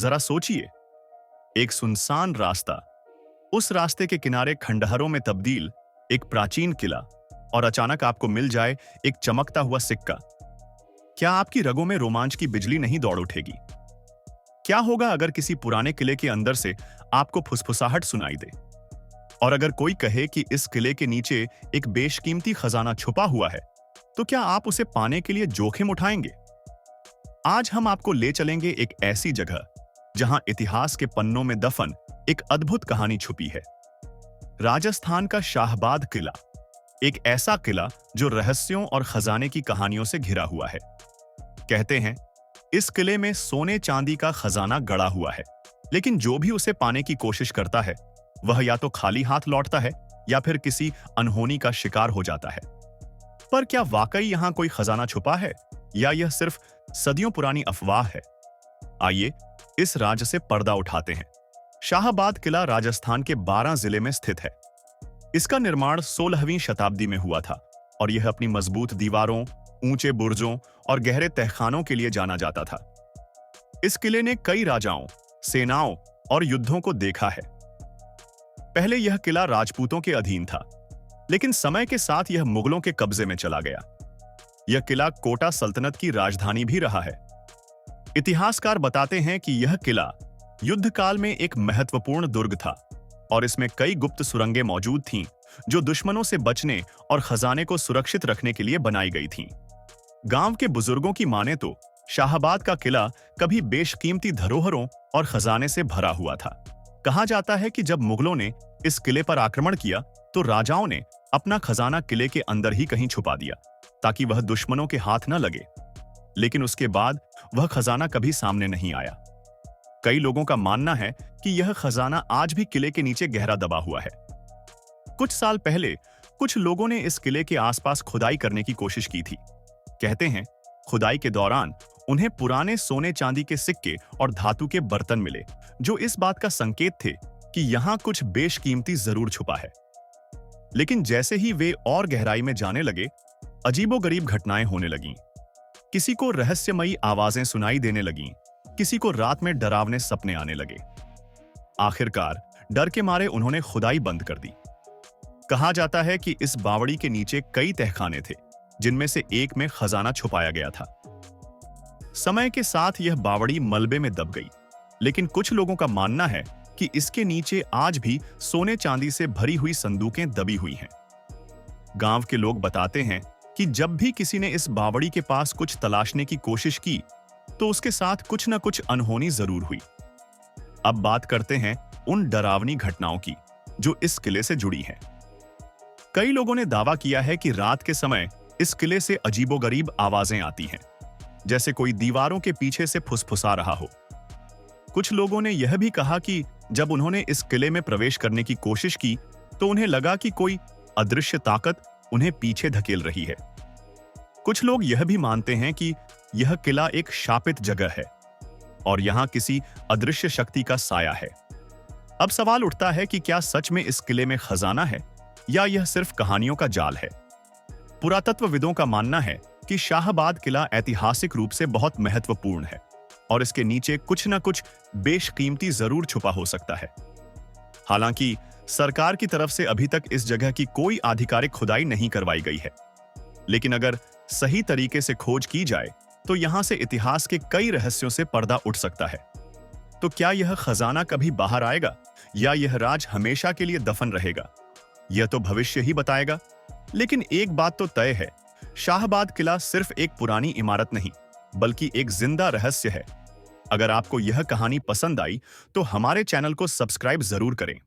जरा सोचिए, एक सुनसान रास्ता, उस रास्ते के किनारे खंडहरों में तब्दील एक प्राचीन किला, और अचानक आपको मिल जाए एक चमकता हुआ सिक्का। क्या आपकी रगों में रोमांच की बिजली नहीं दौड़ उठेगी? क्या होगा अगर किसी पुराने किले के अंदर से आपको फुसफुसाहट सुनाई दे, और अगर कोई कहे कि इस किले के नीचे एक बेशकीमती खजाना छुपा हुआ है, तो क्या आप उसे पाने के लिए जोखिम उठाएंगे? आज हम आपको ले चलेंगे एक ऐसी जगह जहां इतिहास के पन्नों में दफन एक अद्भुत कहानी छुपी है। राजस्थान का शाहबाद किला, एक ऐसा किला जो रहस्यों और खजाने की कहानियों से घिरा हुआ है। कहते हैं इस किले में सोने चांदी का खजाना गड़ा हुआ है, लेकिन जो भी उसे पाने की कोशिश करता है वह या तो खाली हाथ लौटता है या फिर किसी अनहोनी का शिकार हो जाता है। पर क्या वाकई यहां कोई खजाना छुपा है, या यह सिर्फ सदियों पुरानी अफवाह है? आइए इस राज से पर्दा उठाते हैं। शाहबाद किला राजस्थान के 12 जिले में स्थित है। इसका निर्माण 16वीं शताब्दी में हुआ था और यह अपनी मजबूत दीवारों, ऊंचे बुर्जों और गहरे तहखानों के लिए जाना जाता था। इस किले ने कई राजाओं, सेनाओं और युद्धों को देखा है। पहले यह किला राजपूतों के अधीन था, लेकिन समय के साथ यह मुगलों के कब्जे में चला गया। यह किला कोटा सल्तनत की राजधानी भी रहा है। इतिहासकार बताते हैं कि यह किला युद्ध काल में एक महत्वपूर्ण दुर्ग था और इसमें कई गुप्त सुरंगें मौजूद थीं, जो दुश्मनों से बचने और खजाने को सुरक्षित रखने के लिए बनाई गई थीं। गांव के बुजुर्गों की माने तो शाहबाद का किला कभी बेशकीमती धरोहरों और खजाने से भरा हुआ था। कहा जाता है कि जब मुगलों ने इस किले पर आक्रमण किया तो राजाओं ने अपना खजाना किले के अंदर ही कहीं छुपा दिया ताकि वह दुश्मनों के हाथ न लगे, लेकिन उसके बाद वह खजाना कभी सामने नहीं आया। कई लोगों का मानना है कि यह खजाना आज भी किले के नीचे गहरा दबा हुआ है। कुछ साल पहले कुछ लोगों ने इस किले के आसपास खुदाई करने की कोशिश की थी। कहते हैं खुदाई के दौरान उन्हें पुराने सोने चांदी के सिक्के और धातु के बर्तन मिले, जो इस बात का संकेत थे कि यहां कुछ बेशकीमती जरूर छुपा है। लेकिन जैसे ही वे और गहराई में जाने लगे, अजीबोगरीब घटनाएं होने लगीं। किसी को रहस्यमयी आवाजें सुनाई देने लगीं, किसी को रात में डरावने सपने आने लगे। आखिरकार डर के मारे उन्होंने खुदाई बंद कर दी। कहा जाता है कि इस बावड़ी के नीचे कई तहखाने थे, जिनमें से एक में खजाना छुपाया गया था। समय के साथ यह बावड़ी मलबे में दब गई, लेकिन कुछ लोगों का मानना है कि इसके नीचे आज भी सोने चांदी से भरी हुई संदूकें दबी हुई हैं। गांव के लोग बताते हैं कि जब भी किसी ने इस बावड़ी के पास कुछ तलाशने की कोशिश की, तो उसके साथ कुछ न कुछ अनहोनी जरूर हुई। अब बात करते हैं उन डरावनी घटनाओं की जो इस किले से जुड़ी हैं। कई लोगों ने दावा किया है कि रात के समय इस किले से अजीबोगरीब आवाजें आती हैं, जैसे कोई दीवारों के पीछे से फुसफुसा रहा हो। कुछ लोगों ने यह भी कहा कि जब उन्होंने इस किले में प्रवेश करने की कोशिश की, तो उन्हें लगा कि कोई अदृश्य ताकत उन्हें पीछे धकेल रही है। कुछ लोग यह भी मानते हैं कि यह किला एक शापित जगह है और यहां किसी अदृश्य शक्ति का साया है। अब सवाल उठता है कि क्या सच में इस किले में खजाना है, या यह सिर्फ कहानियों का जाल है? पुरातत्वविदों का मानना है कि शाहबाद किला ऐतिहासिक रूप से बहुत महत्वपूर्ण है और इसके नीचे कुछ न कुछ बेशकीमती जरूर छुपा हो सकता है। हालांकि सरकार की तरफ से अभी तक इस जगह की कोई आधिकारिक खुदाई नहीं करवाई गई है, लेकिन अगर सही तरीके से खोज की जाए तो यहां से इतिहास के कई रहस्यों से पर्दा उठ सकता है। तो क्या यह खजाना कभी बाहर आएगा, या यह राज हमेशा के लिए दफन रहेगा? यह तो भविष्य ही बताएगा। लेकिन एक बात तो तय है, शाहबाद किला सिर्फ एक पुरानी इमारत नहीं, बल्कि एक जिंदा रहस्य है। अगर आपको यह कहानी पसंद आई तो हमारे चैनल को सब्सक्राइब जरूर करें।